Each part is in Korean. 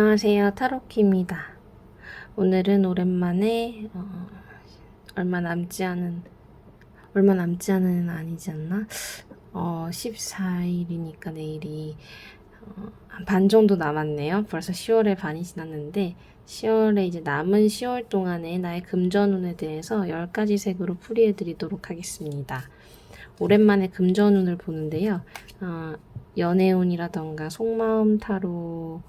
안녕하세요, 타로키입니다. 오늘은 오랜만에 얼마 남지 않은 아니지 않나? 14일이니까 내일이 한 반 정도 남았네요. 벌써 10월의 반이 지났는데 10월에 이제 남은 10월 동안에 나의 금전운에 대해서 10가지 색으로 풀이해 드리도록 하겠습니다. 오랜만에 금전운을 보는데요. 연애운이라던가 속마음 타로를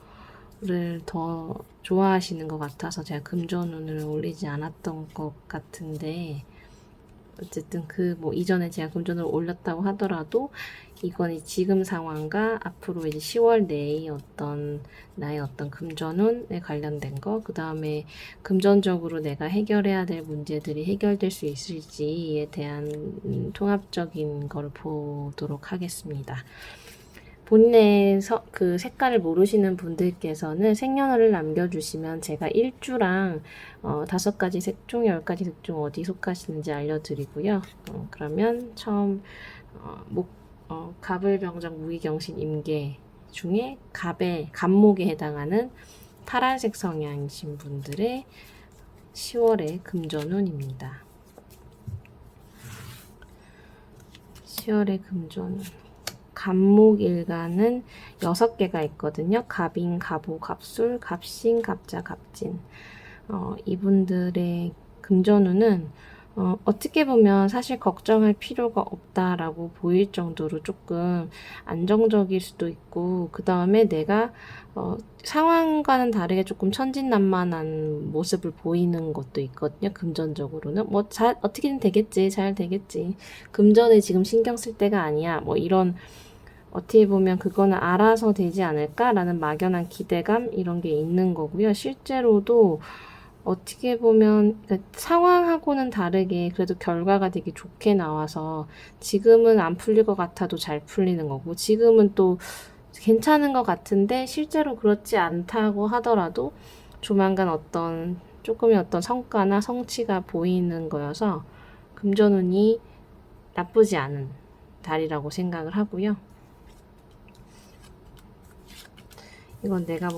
더 좋아하시는 것 같아서 제가 금전운을 올리지 않았던 것 같은데, 어쨌든 이전에 제가 금전을 올렸다고 하더라도 이건 지금 상황과 앞으로 이제 10월 내의 나의 어떤 금전운에 관련된 거, 그 다음에 금전적으로 내가 해결해야 될 문제들이 해결될 수 있을지에 대한 통합적인 걸 보도록 하겠습니다. 본인의 그 색깔을 모르시는 분들께서는 생년월일 남겨주시면 제가 일주랑 5가지 색 중 10가지 색 중 어디 속하시는지 알려드리고요. 그러면 처음 갑을 병정 무기경신 임계 중에 갑목에 해당하는 파란색 성향이신 분들의 10월의 금전운입니다. 10월의 금전운. 갑목일간은 6개가 있거든요. 갑인, 갑오, 갑술, 갑신, 갑자, 갑진. 이분들의 금전운은 어떻게 보면 사실 걱정할 필요가 없다라고 보일 정도로 조금 안정적일 수도 있고, 그 다음에 내가 상황과는 다르게 조금 천진난만한 모습을 보이는 것도 있거든요. 금전적으로는 어떻게든 되겠지, 잘 되겠지, 금전에 지금 신경 쓸 때가 아니야, 이런, 어떻게 보면 그거는 알아서 되지 않을까라는 막연한 기대감, 이런 게 있는 거고요. 실제로도 어떻게 보면 상황하고는 다르게 그래도 결과가 되게 좋게 나와서 지금은 안 풀릴 것 같아도 잘 풀리는 거고, 지금은 또 괜찮은 것 같은데 실제로 그렇지 않다고 하더라도 조만간 조금의 어떤 성과나 성취가 보이는 거여서 금전운이 나쁘지 않은 달이라고 생각을 하고요. 이건 내가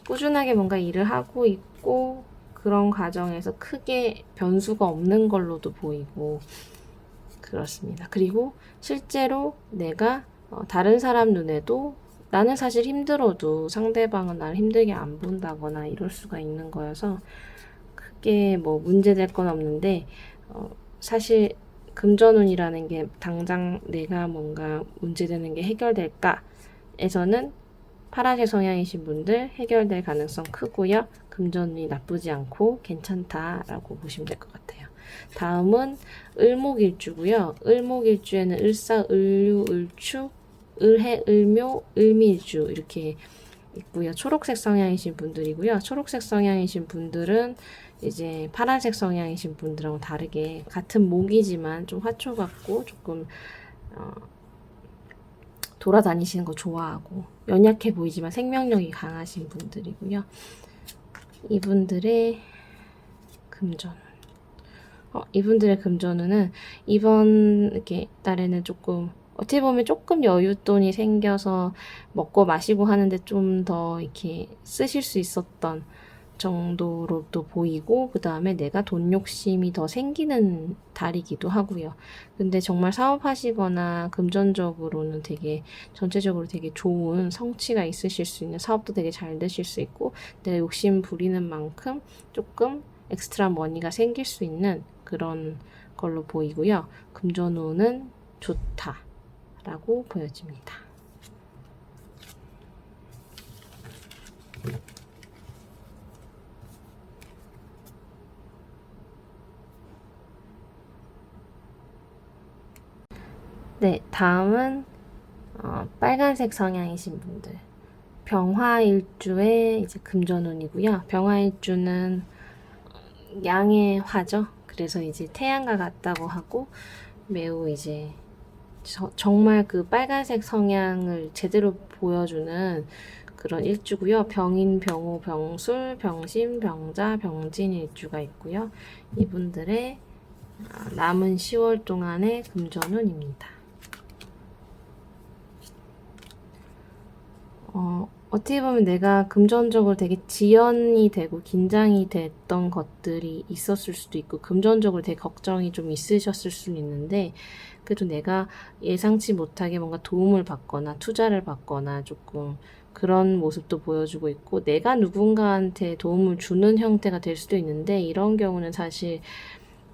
꾸준하게 뭔가 일을 하고 있고 그런 과정에서 크게 변수가 없는 걸로도 보이고 그렇습니다. 그리고 실제로 내가 다른 사람 눈에도 나는 사실 힘들어도 상대방은 나를 힘들게 안 본다거나 이럴 수가 있는 거여서 크게 문제될 건 없는데, 사실 금전운이라는 게 당장 내가 뭔가 문제되는 게 해결될까에서는 파란색 성향이신 분들 해결될 가능성 크고요. 금전운이 나쁘지 않고 괜찮다라고 보시면 될 것 같아요. 다음은 을목일주고요. 을목일주에는 을사, 을류, 을축, 을해, 을묘, 을미일주 이렇게 있고요. 초록색 성향이신 분들이고요. 초록색 성향이신 분들은 이제 파란색 성향이신 분들하고 다르게 같은 목이지만 좀 화초 같고 조금 돌아다니시는 거 좋아하고 연약해 보이지만 생명력이 강하신 분들이고요. 이분들의 금전운. 이분들의 금전운은 이번 달에는 조금 어떻게 보면 조금 여윳돈이 생겨서 먹고 마시고 하는데 좀 더 이렇게 쓰실 수 있었던 정도로도 보이고, 그 다음에 내가 돈 욕심이 더 생기는 달이기도 하고요. 근데 정말 사업하시거나 금전적으로는 전체적으로 되게 좋은 성취가 있으실 수 있는, 사업도 되게 잘 되실 수 있고 내가 욕심 부리는 만큼 조금 엑스트라 머니가 생길 수 있는 그런 걸로 보이고요. 금전운은 좋다라고 보여집니다. 네, 다음은 빨간색 성향이신 분들. 병화일주의 이제 금전운이고요. 병화일주는 양의 화죠. 그래서 이제 태양과 같다고 하고 매우 이제 정말 그 빨간색 성향을 제대로 보여주는 그런 일주고요. 병인, 병호, 병술, 병신, 병자, 병진 일주가 있고요. 이분들의 남은 10월 동안의 금전운입니다. 어떻게 보면 내가 금전적으로 되게 지연이 되고 긴장이 됐던 것들이 있었을 수도 있고 금전적으로 되게 걱정이 좀 있으셨을 수는 있는데 그래도 내가 예상치 못하게 뭔가 도움을 받거나 투자를 받거나 조금 그런 모습도 보여주고 있고 내가 누군가한테 도움을 주는 형태가 될 수도 있는데 이런 경우는 사실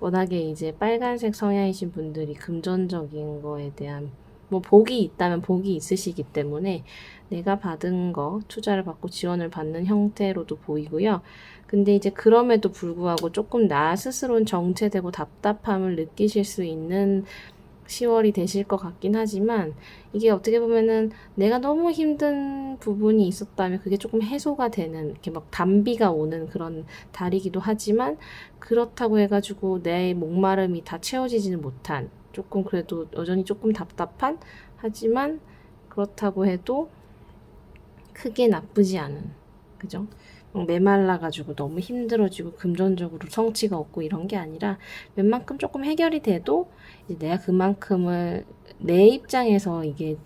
워낙에 이제 빨간색 성향이신 분들이 금전적인 거에 대한 뭐 복이 있다면 복이 있으시기 때문에 내가 받은 거 투자를 받고 지원을 받는 형태로도 보이고요. 근데 이제 그럼에도 불구하고 조금 나 스스로는 정체되고 답답함을 느끼실 수 있는 10월이 되실 것 같긴 하지만 이게 어떻게 보면은 내가 너무 힘든 부분이 있었다면 그게 조금 해소가 되는 이렇게 막 단비가 오는 그런 달이기도 하지만 그렇다고 해가지고 내 목마름이 다 채워지지는 못한 조금 그래도 여전히 조금 답답한 하지만 그렇다고 해도 크게 나쁘지 않은 그죠? 메말라가지고 너무 힘들어지고 금전적으로 성취가 없고 이런 게 아니라 웬만큼 조금 해결이 돼도 이제 내가 그만큼을 내 입장에서 이게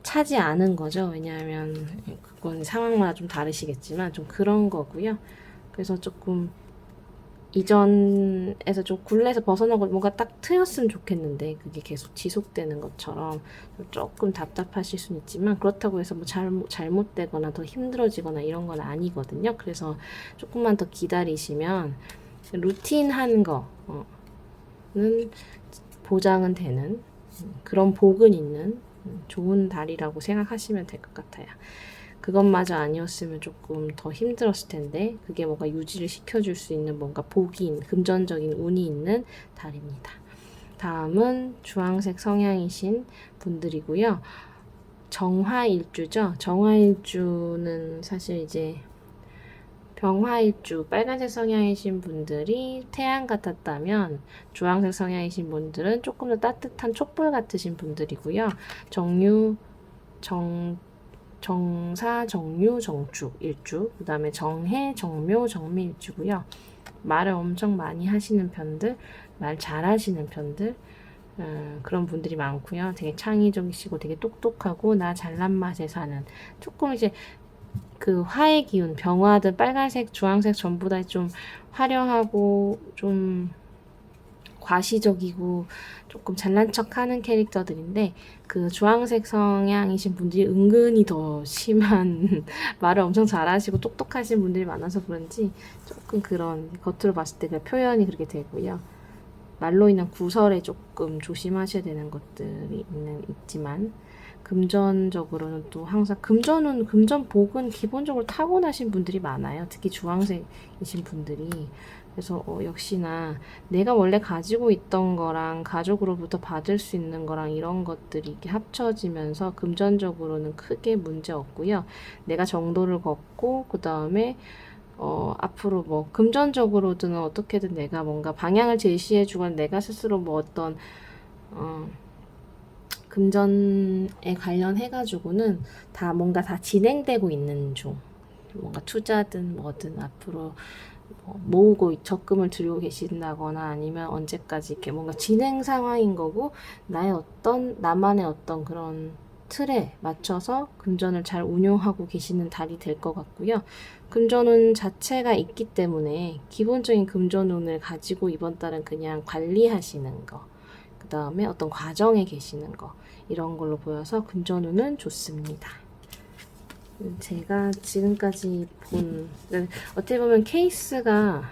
차지 않은 거죠. 왜냐하면 그건 상황마다 좀 다르시겠지만 좀 그런 거고요. 그래서 조금 이전에서 좀 굴레에서 벗어나고 뭔가 딱 트였으면 좋겠는데 그게 계속 지속되는 것처럼 조금 답답하실 수는 있지만 그렇다고 해서 뭐 잘못되거나 더 힘들어지거나 이런 건 아니거든요. 그래서 조금만 더 기다리시면 루틴한 거는 보장은 되는 그런 복은 있는 좋은 달이라고 생각하시면 될 것 같아요. 그것마저 아니었으면 조금 더 힘들었을 텐데 그게 뭔가 유지를 시켜줄 수 있는 뭔가 복이 금전적인 운이 있는 달입니다. 다음은 주황색 성향이신 분들이고요. 정화일주죠. 정화일주는 사실 이제 병화일주 빨간색 성향이신 분들이 태양 같았다면 주황색 성향이신 분들은 조금 더 따뜻한 촛불 같으신 분들이고요. 정사, 정유, 정축 일주, 그 다음에 정해, 정묘, 정미 일주고요. 말을 엄청 많이 하시는 편들, 말 잘하시는 편들, 그런 분들이 많고요. 되게 창의적이시고 되게 똑똑하고 나 잘난 맛에 사는 조금 이제 그 화의 기운, 병화든 빨간색, 주황색 전부 다 좀 화려하고 좀 과시적이고 조금 잘난 척하는 캐릭터들인데 그 주황색 성향이신 분들이 은근히 더 심한 말을 엄청 잘하시고 똑똑하신 분들이 많아서 그런지 조금 그런 겉으로 봤을 때 그 표현이 그렇게 되고요. 말로 인한 구설에 조금 조심하셔야 되는 것들이 있지만 금전적으로는 또 항상 금전복은 기본적으로 타고나신 분들이 많아요. 특히 주황색이신 분들이. 그래서 역시나 내가 원래 가지고 있던 거랑 가족으로부터 받을 수 있는 거랑 이런 것들이 이렇게 합쳐지면서 금전적으로는 크게 문제 없고요. 내가 정도를 걷고 그 다음에 앞으로 뭐 금전적으로든 어떻게든 내가 뭔가 방향을 제시해 주건 내가 스스로 뭐 어떤 금전에 관련해 가지고는 다 뭔가 다 진행되고 있는 중. 뭔가 투자든 뭐든 앞으로 모으고 적금을 들고 계신다거나 아니면 언제까지 이렇게 뭔가 진행 상황인 거고 나만의 어떤 그런 틀에 맞춰서 금전을 잘 운용하고 계시는 달이 될 것 같고요. 금전운 자체가 있기 때문에 기본적인 금전운을 가지고 이번 달은 그냥 관리하시는 거, 그 다음에 어떤 과정에 계시는 거 이런 걸로 보여서 금전운은 좋습니다. 제가 지금까지 본 어떻게 보면 케이스가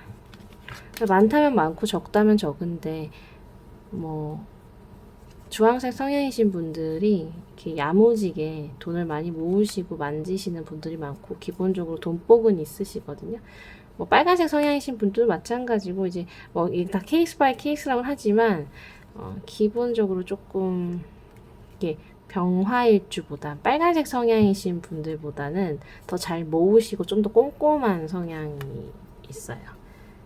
많다면 많고 적다면 적은데 뭐 주황색 성향이신 분들이 이렇게 야무지게 돈을 많이 모으시고 만지시는 분들이 많고 기본적으로 돈복은 있으시거든요. 뭐 빨간색 성향이신 분들도 마찬가지고 이제 뭐 다 케이스 바이 케이스라고 하지만 기본적으로 조금 이게 병화일주보다 빨간색 성향이신 분들보다는 더 잘 모으시고 좀 더 꼼꼼한 성향이 있어요.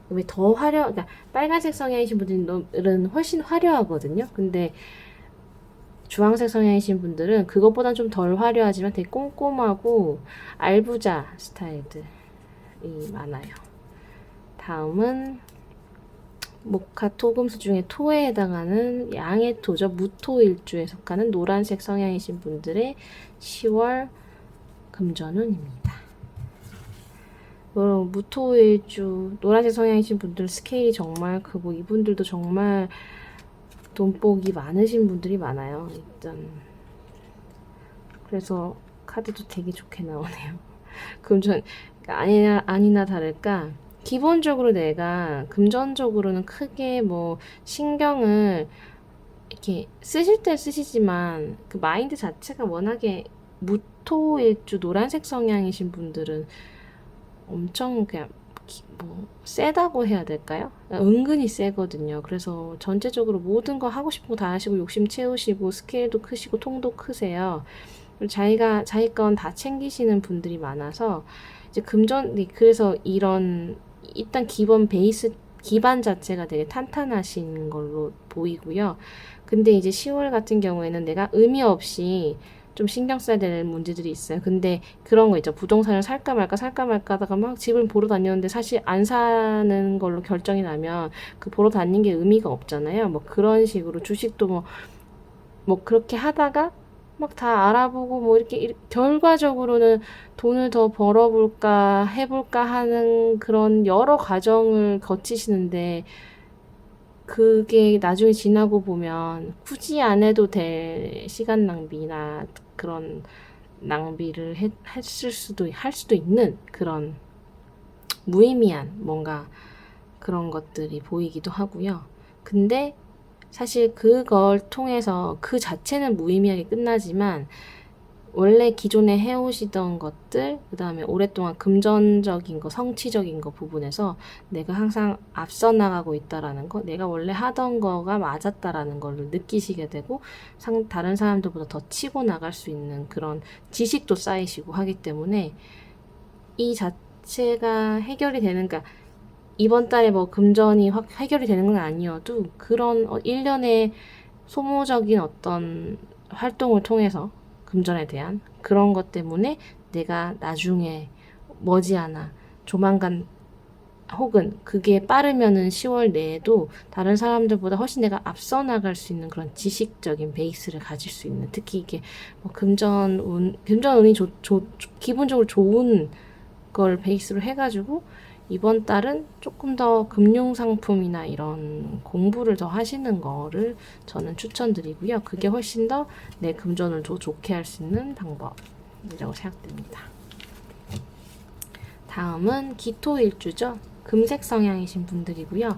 왜 더 그러니까 빨간색 성향이신 분들은 훨씬 화려하거든요. 근데 주황색 성향이신 분들은 그것보다 좀 덜 화려하지만 되게 꼼꼼하고 알부자 스타일들이 많아요. 다음은 목화 토금수 중에 토에 해당하는 양의 토죠. 무토일주에 속하는 노란색 성향이신 분들의 10월 금전운입니다. 무토일주 노란색 성향이신 분들 스케일이 정말 크고 이분들도 정말 돈복이 많으신 분들이 많아요. 일단 그래서 카드도 되게 좋게 나오네요. 금전 아니나 다를까 기본적으로 내가 금전적으로는 크게 뭐 신경을 이렇게 쓰실 때 쓰시지만 그 마인드 자체가 워낙에 무토일주 노란색 성향이신 분들은 엄청 그냥 뭐 세다고 해야 될까요? 은근히 세거든요. 그래서 전체적으로 모든 거 하고 싶은 거 다 하시고 욕심 채우시고 스케일도 크시고 통도 크세요. 자기 건 다 챙기시는 분들이 많아서 이제 그래서 이런 일단 기반 자체가 되게 탄탄하신 걸로 보이고요. 근데 이제 10월 같은 경우에는 내가 의미 없이 좀 신경 써야 될 문제들이 있어요. 근데 그런 거 있죠. 부동산을 살까 말까 하다가 막 집을 보러 다녔는데 사실 안 사는 걸로 결정이 나면 그 보러 다닌 게 의미가 없잖아요. 뭐 그런 식으로 주식도 뭐 그렇게 하다가 막 다 알아보고 뭐 이렇게 결과적으로는 돈을 더 해볼까 하는 그런 여러 과정을 거치시는데 그게 나중에 지나고 보면 굳이 안 해도 될 시간 낭비나 그런 낭비를 할 수도 있는 그런 무의미한 뭔가 그런 것들이 보이기도 하고요. 근데 사실 그걸 통해서 그 자체는 무의미하게 끝나지만 원래 기존에 해오시던 것들, 그 다음에 오랫동안 금전적인 거, 성취적인 거 부분에서 내가 항상 앞서 나가고 있다라는 거, 내가 원래 하던 거가 맞았다라는 걸 느끼시게 되고, 다른 사람들보다 더 치고 나갈 수 있는 그런 지식도 쌓이시고 하기 때문에 이 자체가 해결이 되는, 그러니까 이번 달에 뭐 금전이 확 해결이 되는 건 아니어도 그런 일련의 소모적인 어떤 활동을 통해서 금전에 대한 그런 것 때문에 내가 나중에 머지않아 조만간 혹은 그게 빠르면은 10월 내에도 다른 사람들보다 훨씬 내가 앞서 나갈 수 있는 그런 지식적인 베이스를 가질 수 있는, 특히 이게 뭐 금전운이 기본적으로 좋은 걸 베이스로 해가지고 이번 달은 조금 더 금융상품이나 이런 공부를 더 하시는 거를 저는 추천드리고요. 그게 훨씬 더 내 금전을 더 좋게 할 수 있는 방법이라고 생각됩니다. 다음은 기토일주죠. 금색 성향이신 분들이고요.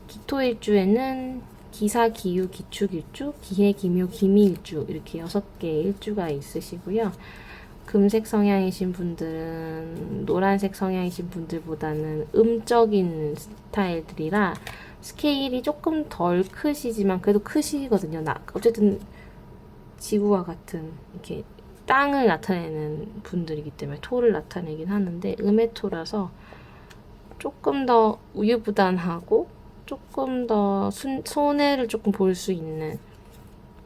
기토일주에는 기사, 기유, 기축일주, 기해, 기묘, 기미일주 이렇게 6개의 일주가 있으시고요. 금색 성향이신 분들은 노란색 성향이신 분들보다는 음적인 스타일들이라 스케일이 조금 덜 크시지만 그래도 크시거든요. 어쨌든 지구와 같은 이렇게 땅을 나타내는 분들이기 때문에 토를 나타내긴 하는데 음의 토라서 조금 더 우유부단하고 조금 더 손해를 조금 볼 수 있는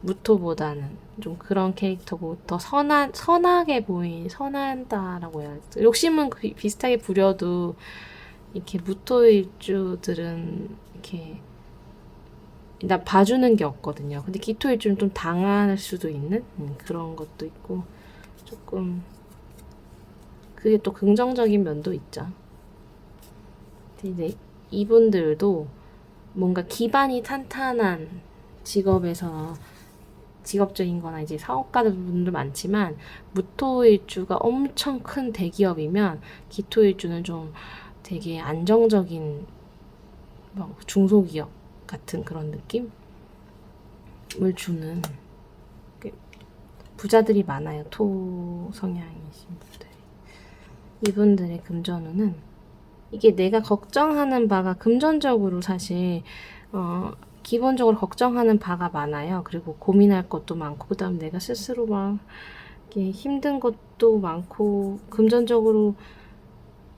무토보다는 좀 그런 캐릭터고 더 선하게 선한다라고 해야 되지. 욕심은 비슷하게 부려도 이렇게 무토일주들은 이렇게 나 봐주는 게 없거든요. 근데 기토일주는 좀 당할 수도 있는 그런 것도 있고 조금 그게 또 긍정적인 면도 있죠. 근데 이제 이분들도 뭔가 기반이 탄탄한 직업적인 거나 이제 사업가들 분들 많지만 무토일주가 엄청 큰 대기업이면 기토일주는 좀 되게 안정적인 중소기업 같은 그런 느낌을 주는 부자들이 많아요. 토 성향이신 분들. 이분들의 금전운은 이게 내가 걱정하는 바가 금전적으로 사실 기본적으로 걱정하는 바가 많아요. 그리고 고민할 것도 많고, 그 다음 내가 스스로 막 이렇게 힘든 것도 많고, 금전적으로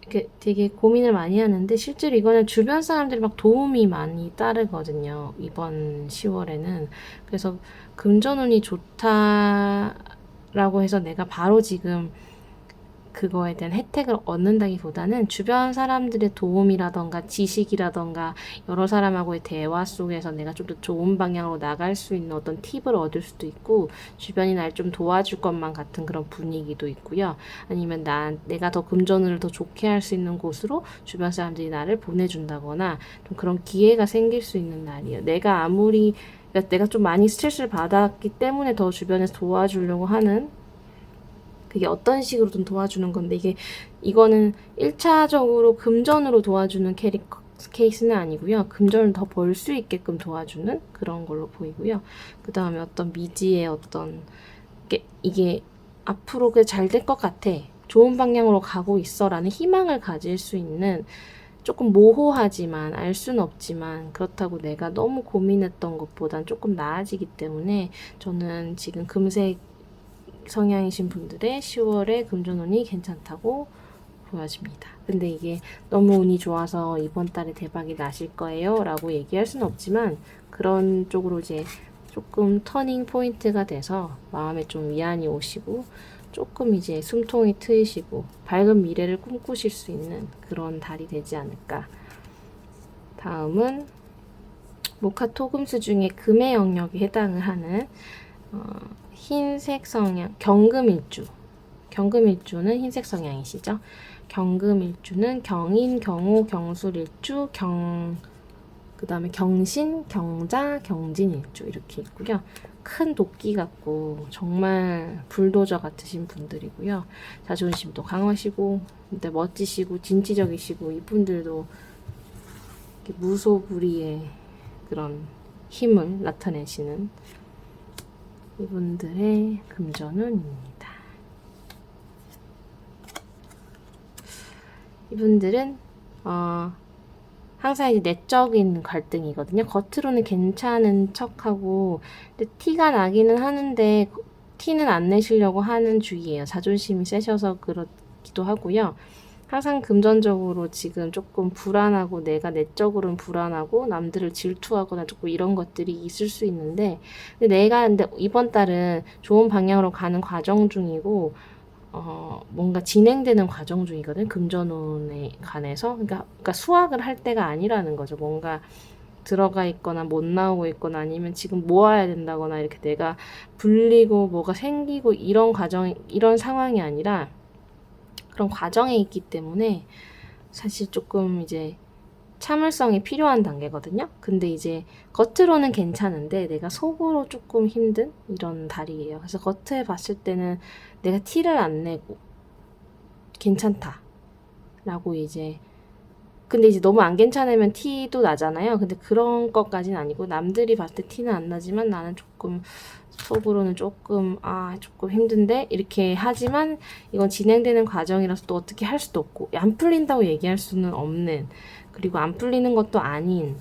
이렇게 되게 고민을 많이 하는데, 실제로 이거는 주변 사람들이 막 도움이 많이 따르거든요. 이번 10월에는. 그래서 금전운이 좋다라고 해서 내가 바로 지금 그거에 대한 혜택을 얻는다기보다는 주변 사람들의 도움이라던가 지식이라던가 여러 사람하고의 대화 속에서 내가 좀 더 좋은 방향으로 나갈 수 있는 어떤 팁을 얻을 수도 있고, 주변이 날 좀 도와줄 것만 같은 그런 분위기도 있고요. 아니면 내가 더 금전을 더 좋게 할 수 있는 곳으로 주변 사람들이 나를 보내준다거나 좀 그런 기회가 생길 수 있는 날이에요. 내가 좀 많이 스트레스를 받았기 때문에 더 주변에서 도와주려고 하는, 그게 어떤 식으로든 도와주는 건데, 이거는 1차적으로 금전으로 도와주는 케이스는 아니고요. 금전을 더 벌 수 있게끔 도와주는 그런 걸로 보이고요. 그 다음에 어떤 미지의 어떤 이게 앞으로 잘 될 것 같아, 좋은 방향으로 가고 있어 라는 희망을 가질 수 있는, 조금 모호하지만 알 수는 없지만 그렇다고 내가 너무 고민했던 것보단 조금 나아지기 때문에, 저는 지금 금색 성향이신 분들의 10월에 금전운이 괜찮다고 보여집니다. 근데 이게 너무 운이 좋아서 이번 달에 대박이 나실 거예요 라고 얘기할 수는 없지만, 그런 쪽으로 이제 조금 터닝 포인트가 돼서 마음에 좀 위안이 오시고 조금 이제 숨통이 트이시고 밝은 미래를 꿈꾸실 수 있는 그런 달이 되지 않을까. 다음은 목화토금수 중에 금의 영역에 해당을 하는 흰색 성향, 경금일주. 경금일주는 흰색 성향이시죠? 경금일주는 경인, 경호, 경술일주, 그 다음에 경신, 경자, 경진일주 이렇게 있고요. 큰 도끼 같고 정말 불도저 같으신 분들이고요. 자존심도 강하시고 근데 멋지시고 진취적이시고, 이분들도 무소불위의 그런 힘을 나타내시는 이분들의 금전운입니다. 이분들은 항상 이제 내적인 갈등이거든요. 겉으로는 괜찮은 척하고 근데 티가 나기는 하는데 티는 안 내시려고 하는 주의예요. 자존심이 세셔서 그렇기도 하고요. 항상 금전적으로 지금 조금 불안하고, 내가 내적으로는 불안하고 남들을 질투하거나 조금 이런 것들이 있을 수 있는데, 근데 이번 달은 좋은 방향으로 가는 과정 중이고 뭔가 진행되는 과정 중이거든, 금전운에 관해서. 그러니까 수확을 할 때가 아니라는 거죠. 뭔가 들어가 있거나 못 나오고 있거나 아니면 지금 모아야 된다거나 이렇게 내가 불리고 뭐가 생기고 이런 상황이 아니라 그런 과정에 있기 때문에 사실 조금 이제 참을성이 필요한 단계거든요. 근데 이제 겉으로는 괜찮은데 내가 속으로 조금 힘든 이런 달이에요. 그래서 겉에 봤을 때는 내가 티를 안 내고 괜찮다 라고 근데 이제 너무 안 괜찮으면 티도 나잖아요. 근데 그런 것까지는 아니고, 남들이 봤을 때 티는 안 나지만 나는 조금 속으로는 조금 힘든데 이렇게 하지만, 이건 진행되는 과정이라서 또 어떻게 할 수도 없고 안 풀린다고 얘기할 수는 없는, 그리고 안 풀리는 것도 아닌,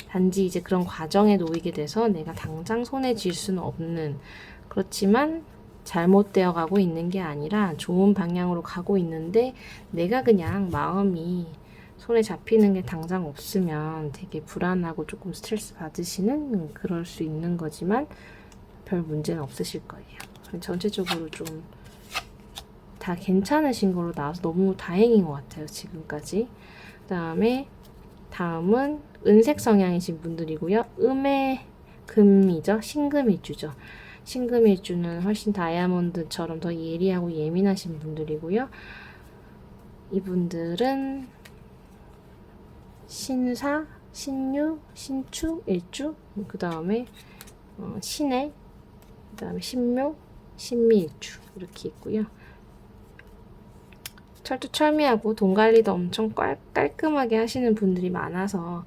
단지 이제 그런 과정에 놓이게 돼서 내가 당장 손에 쥘 수는 없는, 그렇지만 잘못되어 가고 있는 게 아니라 좋은 방향으로 가고 있는데 내가 그냥 마음이 손에 잡히는 게 당장 없으면 되게 불안하고 조금 스트레스 받으시는, 그럴 수 있는 거지만 별 문제는 없으실 거예요. 전체적으로 좀 다 괜찮으신 걸로 나와서 너무 다행인 것 같아요, 지금까지. 다음은 은색 성향이신 분들이고요. 음의 금이죠. 신금일주죠. 신금일주는 훨씬 다이아몬드처럼 더 예리하고 예민하신 분들이고요. 이분들은 신사, 신유, 신축, 일주, 그 다음에 신해, 그 다음에 신묘, 신미일주 이렇게 있고요. 철두철미하고 돈 관리도 엄청 깔끔하게 하시는 분들이 많아서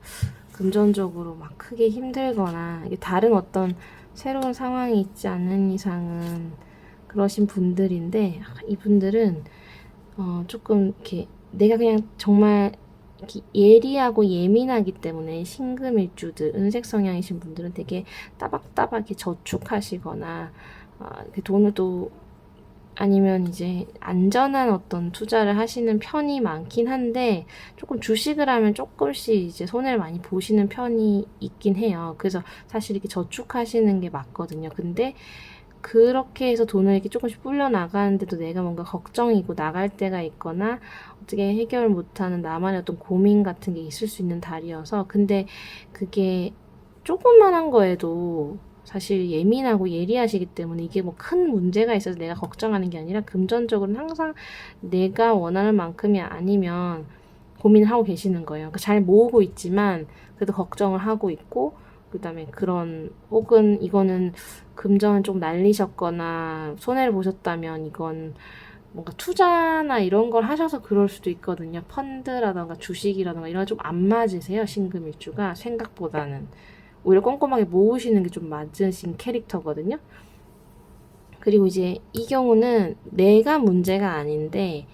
금전적으로 막 크게 힘들거나 이게 다른 어떤 새로운 상황이 있지 않은 이상은 그러신 분들인데, 이분들은 조금 이렇게 내가 그냥 정말 이렇게 예리하고 예민하기 때문에, 신금일주들, 은색 성향이신 분들은 되게 따박따박 이렇게 저축하시거나 이렇게 돈을 또 아니면 이제 안전한 어떤 투자를 하시는 편이 많긴 한데, 조금 주식을 하면 조금씩 이제 손해를 많이 보시는 편이 있긴 해요. 그래서 사실 이렇게 저축하시는 게 맞거든요. 근데 그렇게 해서 돈을 이렇게 조금씩 불려 나가는데도 내가 뭔가 걱정이고 나갈 때가 있거나 어떻게 해결 못하는 나만의 어떤 고민 같은 게 있을 수 있는 달이어서, 근데 그게 조금만한 거에도 사실 예민하고 예리하시기 때문에 이게 뭐 큰 문제가 있어서 내가 걱정하는 게 아니라 금전적으로는 항상 내가 원하는 만큼이 아니면 고민을 하고 계시는 거예요. 그러니까 잘 모으고 있지만 그래도 걱정을 하고 있고, 그 다음에 그런, 혹은 이거는 금전을 좀 날리셨거나 손해를 보셨다면 이건 뭔가 투자나 이런 걸 하셔서 그럴 수도 있거든요. 펀드라던가 주식이라던가 이런 거 좀 안 맞으세요. 신금일주가 생각보다는 오히려 꼼꼼하게 모으시는 게 좀 맞으신 캐릭터거든요. 그리고 이제 이 경우는 내가 문제가 아닌데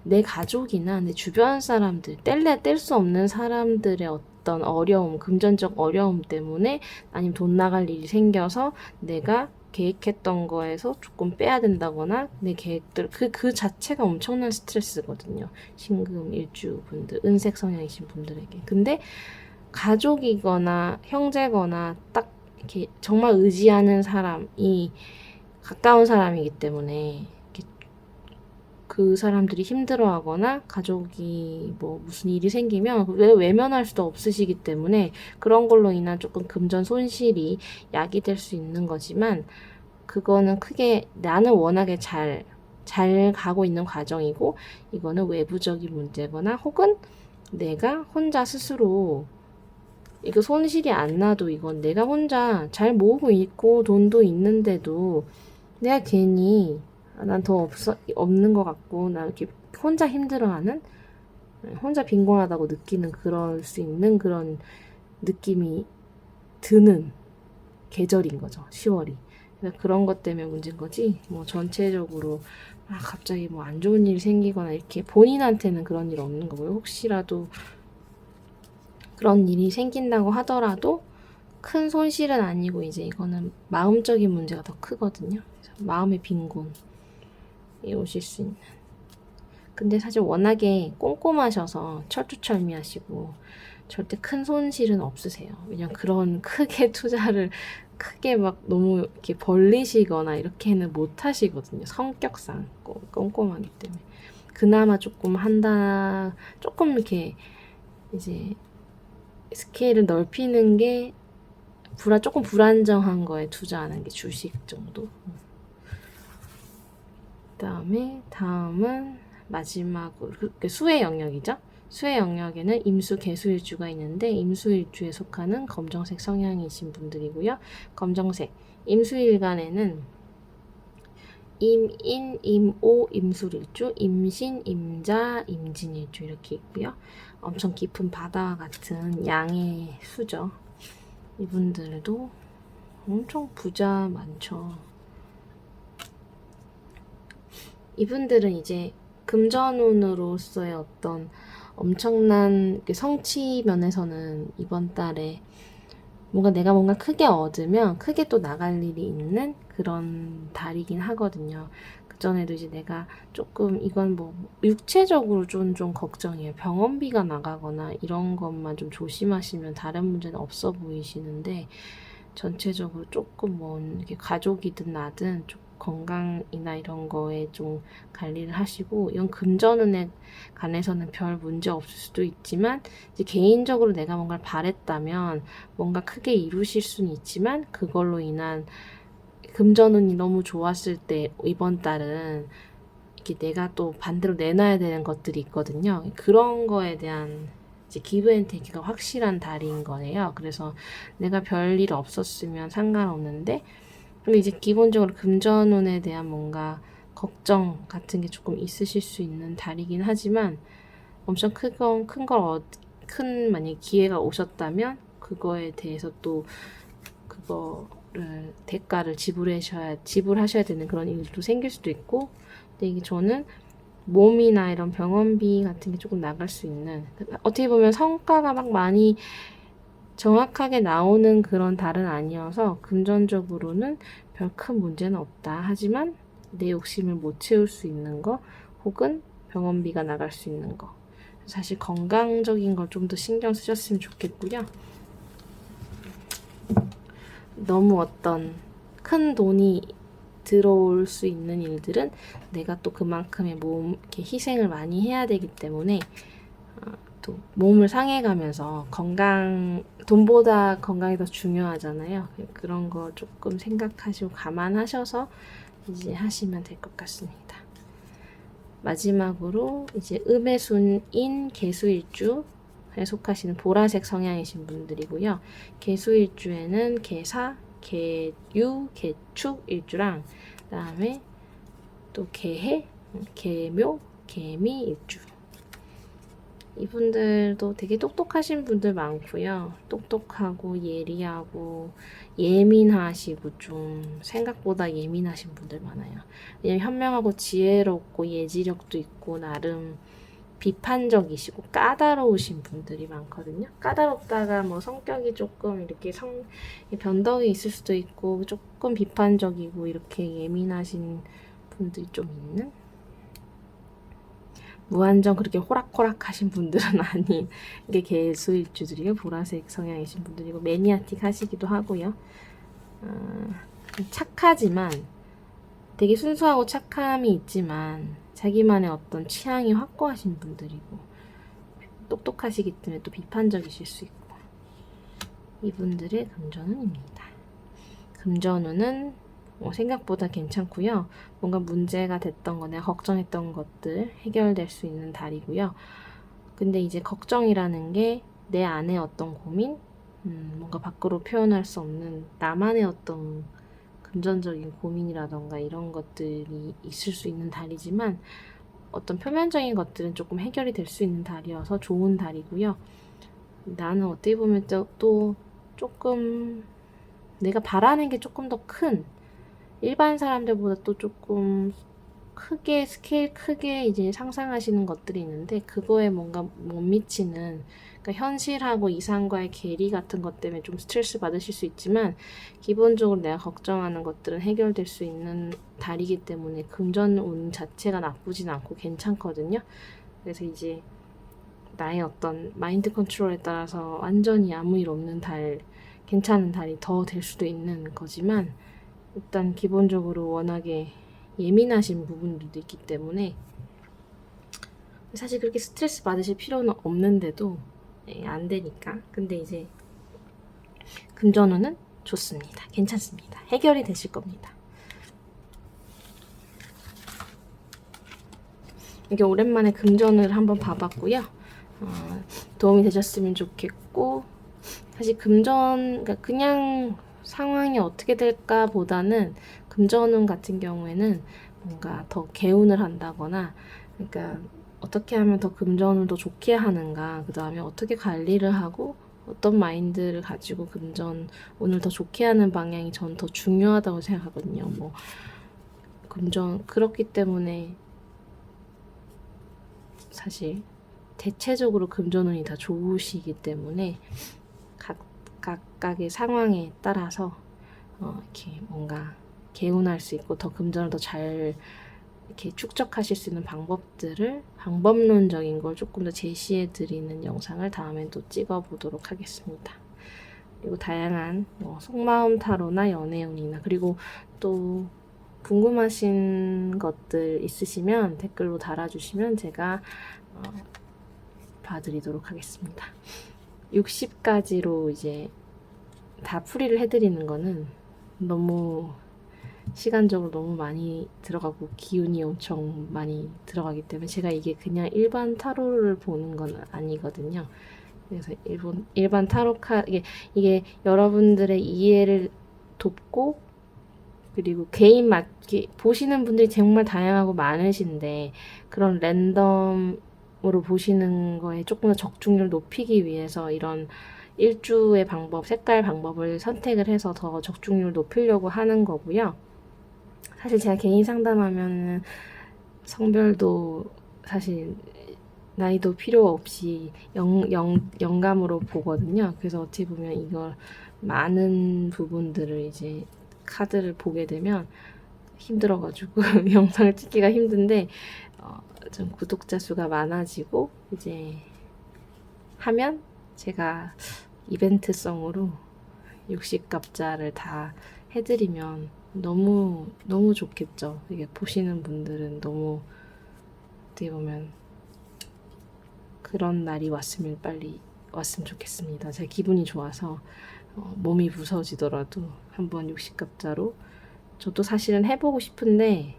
내 가족이나 내 주변 사람들, 뗄래 뗄 수 없는 사람들의 어떤 어려움, 금전적 어려움 때문에, 아니면 돈 나갈 일이 생겨서 내가 계획했던 거에서 조금 빼야 된다거나 내 계획들, 그 자체가 엄청난 스트레스거든요. 신금 일주 분들, 은색 성향이신 분들에게. 근데 가족이거나 형제거나 딱 이렇게 정말 의지하는 사람이 가까운 사람이기 때문에 그 사람들이 힘들어하거나 가족이 뭐 무슨 일이 생기면 외면할 수도 없으시기 때문에 그런 걸로 인한 조금 금전 손실이 야기될 수 있는 거지만, 그거는 크게 나는 워낙에 잘 가고 있는 과정이고, 이거는 외부적인 문제거나 혹은 내가 혼자 스스로 이거 손실이 안 나도 이건 내가 혼자 잘 모으고 있고 돈도 있는데도 내가 괜히 난 더 없는 것 같고, 나 이렇게 혼자 힘들어하는, 혼자 빈곤하다고 느끼는, 그럴 수 있는 그런 느낌이 드는 계절인 거죠. 10월이. 그런 것 때문에 문제인 거지, 뭐 전체적으로 갑자기 뭐 안 좋은 일이 생기거나 이렇게 본인한테는 그런 일 없는 거고요. 혹시라도 그런 일이 생긴다고 하더라도 큰 손실은 아니고, 이제 이거는 마음적인 문제가 더 크거든요. 그래서 마음의 빈곤 오실 수 있는. 근데 사실 워낙에 꼼꼼하셔서 철두철미하시고 절대 큰 손실은 없으세요. 왜냐면 그런 크게 투자를 크게 막 너무 이렇게 벌리시거나 이렇게는 못 하시거든요. 성격상 꼼꼼하기 때문에. 그나마 조금 조금 이렇게 이제 스케일을 넓히는 게 조금 불안정한 거에 투자하는 게 주식 정도. 다음은 마지막으로 수의 영역이죠. 수의 영역에는 임수, 개수일주가 있는데, 임수일주에 속하는 검정색 성향이신 분들이고요. 검정색 임수일간에는 임인, 임오, 임술일주, 임신, 임자, 임진일주 이렇게 있고요. 엄청 깊은 바다와 같은 양의 수죠. 이분들도 엄청 부자 많죠. 이분들은 이제 금전운으로서의 어떤 엄청난 성취 면에서는 이번 달에 내가 뭔가 크게 얻으면 크게 또 나갈 일이 있는 그런 달이긴 하거든요. 그전에도 이제 내가 조금 이건 뭐 육체적으로 좀 걱정이에요. 병원비가 나가거나 이런 것만 좀 조심하시면 다른 문제는 없어 보이시는데, 전체적으로 조금 뭐 이렇게 가족이든 나든 좀 건강이나 이런 거에 좀 관리를 하시고, 이건 금전운에 관해서는 별 문제 없을 수도 있지만, 이제 개인적으로 내가 뭔가를 바랬다면 뭔가 크게 이루실 수는 있지만, 그걸로 인한 금전운이 너무 좋았을 때 이번 달은 이렇게 내가 또 반대로 내놔야 되는 것들이 있거든요. 그런 거에 대한 이제 기브 앤 테이크가 확실한 달인 거예요. 그래서 내가 별일 없었으면 상관없는데, 근데 이제 기본적으로 금전운에 대한 뭔가 걱정 같은 게 조금 있으실 수 있는 달이긴 하지만, 엄청 큰 만약에 기회가 오셨다면 그거에 대해서 또 그거를 대가를 지불하셔야 되는 그런 일도 생길 수도 있고, 근데 이게 저는 몸이나 이런 병원비 같은 게 조금 나갈 수 있는, 어떻게 보면 성과가 막 많이 정확하게 나오는 그런 달은 아니어서 금전적으로는 별 큰 문제는 없다. 하지만 내 욕심을 못 채울 수 있는 거, 혹은 병원비가 나갈 수 있는 거, 사실 건강적인 걸 좀 더 신경 쓰셨으면 좋겠고요. 너무 어떤 큰 돈이 들어올 수 있는 일들은 내가 또 그만큼의 이렇게 희생을 많이 해야 되기 때문에 또 몸을 상해가면서 돈보다 건강이 더 중요하잖아요. 그런 거 조금 생각하시고 감안하셔서 이제 하시면 될 것 같습니다. 마지막으로 이제 음의 순인 개수일주에 속하시는 보라색 성향이신 분들이고요. 개수일주에는 개사, 개유, 개축 일주랑 그다음에 또 개해, 개묘, 개미 일주. 이분들도 되게 똑똑하신 분들 많고요. 똑똑하고 예리하고 예민하시고 좀 생각보다 예민하신 분들 많아요. 왜냐면 현명하고 지혜롭고 예지력도 있고 나름 비판적이시고 까다로우신 분들이 많거든요. 까다롭다가 뭐 성격이 조금 이렇게 변덕이 있을 수도 있고 조금 비판적이고 이렇게 예민하신 분들이 좀 있는? 무한정 그렇게 호락호락 하신 분들은 아닌 게 개수일주들이고 보라색 성향이신 분들이고 매니아틱 하시기도 하고요. 착하지만 되게 순수하고 착함이 있지만 자기만의 어떤 취향이 확고하신 분들이고 똑똑하시기 때문에 또 비판적이실 수 있고 이분들의 금전운입니다. 금전운은 생각보다 괜찮고요. 뭔가 문제가 됐던 거, 내가 걱정했던 것들 해결될 수 있는 달이고요. 근데 이제 걱정이라는 게 내 안에 어떤 고민, 뭔가 밖으로 표현할 수 없는 나만의 어떤 금전적인 고민이라던가 이런 것들이 있을 수 있는 달이지만 어떤 표면적인 것들은 조금 해결이 될 수 있는 달이어서 좋은 달이고요. 나는 어떻게 보면 또 조금 내가 바라는 게 조금 더 큰 일반 사람들보다 또 조금 크게 스케일 크게 이제 상상하시는 것들이 있는데 그거에 뭔가 못 미치는 그러니까 현실하고 이상과의 괴리 같은 것 때문에 좀 스트레스 받으실 수 있지만 기본적으로 내가 걱정하는 것들은 해결될 수 있는 달이기 때문에 금전운 자체가 나쁘진 않고 괜찮거든요. 그래서 이제 나의 어떤 마인드 컨트롤에 따라서 완전히 아무 일 없는 달, 괜찮은 달이 더 될 수도 있는 거지만 일단 기본적으로 워낙에 예민하신 부분들도 있기 때문에 사실 그렇게 스트레스 받으실 필요는 없는데도 안 되니까. 근데 이제 금전운은 좋습니다. 괜찮습니다. 해결이 되실 겁니다. 이게 오랜만에 금전을 한번 봐봤고요. 도움이 되셨으면 좋겠고 사실 그러니까 그냥 상황이 어떻게 될까 보다는 금전운 같은 경우에는 뭔가 더 개운을 한다거나 그러니까 어떻게 하면 더 금전을 더 좋게 하는가 그 다음에 어떻게 관리를 하고 어떤 마인드를 가지고 금전운을 더 좋게 하는 방향이 전 더 중요하다고 생각하거든요. 뭐 그렇기 때문에 사실 대체적으로 금전운이 다 좋으시기 때문에 각각의 상황에 따라서 이렇게 뭔가 개운할 수 있고 더 금전을 더 잘 이렇게 축적하실 수 있는 방법론적인 걸 조금 더 제시해 드리는 영상을 다음엔 또 찍어 보도록 하겠습니다. 그리고 다양한 속마음 타로나 연애운이나 그리고 또 궁금하신 것들 있으시면 댓글로 달아주시면 제가 봐드리도록 하겠습니다. 60가지로 이제 다 풀이를 해드리는 거는 너무 시간적으로 너무 많이 들어가고 기운이 엄청 많이 들어가기 때문에 제가 이게 그냥 일반 타로를 보는 건 아니거든요. 그래서 일반 타로 이게 여러분들의 이해를 돕고 그리고 보시는 분들이 정말 다양하고 많으신데 그런 랜덤으로 보시는 거에 조금 더 적중률 높이기 위해서 이런 일주의 색깔 방법을 선택을 해서 더 적중률 높이려고 하는 거고요. 사실 제가 개인 상담하면 성별도 사실 나이도 필요 없이 영감으로 보거든요. 그래서 어찌 보면 이걸 많은 부분들을 이제 카드를 보게 되면 힘들어가지고 영상을 찍기가 힘든데 좀 구독자 수가 많아지고 이제 하면 제가 이벤트성으로 60갑자를 다 해드리면 너무 너무 좋겠죠. 이게 보시는 분들은 너무 어떻게 보면 그런 날이 왔으면 빨리 왔으면 좋겠습니다. 제 기분이 좋아서 몸이 부서지더라도 한번 60갑자로 저도 사실은 해보고 싶은데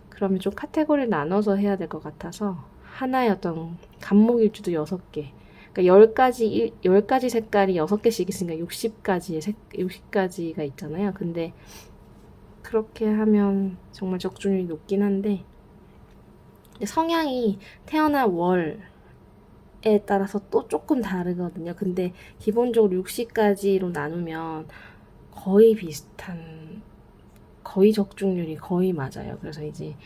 그러면 좀 카테고리를 나눠서 해야 될 것 같아서 하나의 어떤 간목일주도 6개 그러니까 10가지 색깔이 6개씩 있으니까 60가지가 있잖아요. 근데 그렇게 하면 정말 적중률이 높긴 한데 성향이 태어난 월에 따라서 또 조금 다르거든요. 근데 기본적으로 60가지로 나누면 거의 비슷한 거의 적중률이 거의 맞아요. 그래서 이제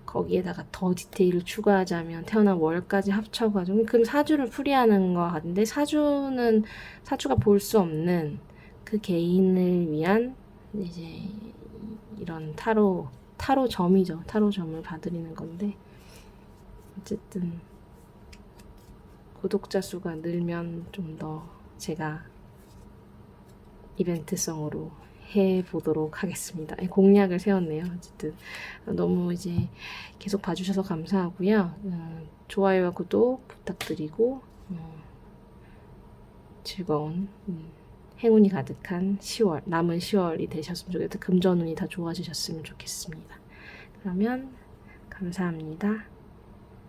거기에다가 더 디테일을 추가하자면 태어난 월까지 합쳐가지고 그럼 사주를 풀이하는 것 같은데 사주가 볼 수 없는 그 개인을 위한 이제 이런 타로 점이죠. 타로 점을 봐드리는 건데 어쨌든 구독자 수가 늘면 좀 더 제가 이벤트성으로 해보도록 하겠습니다. 공약을 세웠네요. 어쨌든 너무 이제 계속 봐주셔서 감사하고요. 좋아요와 구독 부탁드리고 즐거운 행운이 가득한 10월 남은 10월이 되셨으면 좋겠다. 금전운이 다 좋아지셨으면 좋겠습니다. 그러면 감사합니다.